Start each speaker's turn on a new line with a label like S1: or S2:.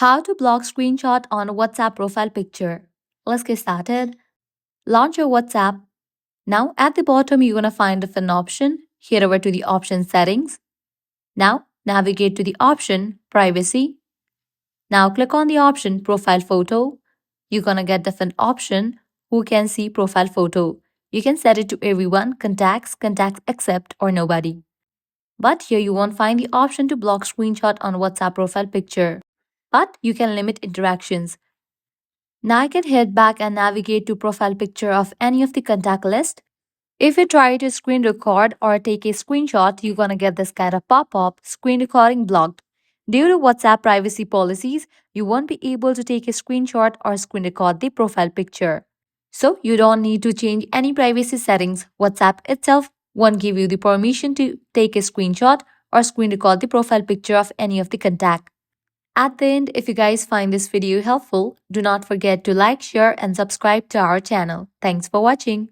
S1: How to block screenshot on WhatsApp profile picture. Let's get started. Launch your WhatsApp. Now at the bottom, you're going to find different option. Head over to the option settings. Now navigate to the option privacy. Now click on the option profile photo. You're going to get different option who can see profile photo. You can set it to everyone, contacts accept or nobody. But here you won't find the option to block screenshot on WhatsApp profile picture. But you can limit interactions. Now I can head back and navigate to profile picture of any of the contact list. If you try to screen record or take a screenshot, you're gonna get this kind of pop-up, screen recording blocked. Due to WhatsApp privacy policies, you won't be able to take a screenshot or screen record the profile picture. So you don't need to change any privacy settings. WhatsApp itself won't give you the permission to take a screenshot or screen record the profile picture of any of the contact. At the end, if you guys find this video helpful, do not forget to like, share and subscribe to our channel. Thanks for watching.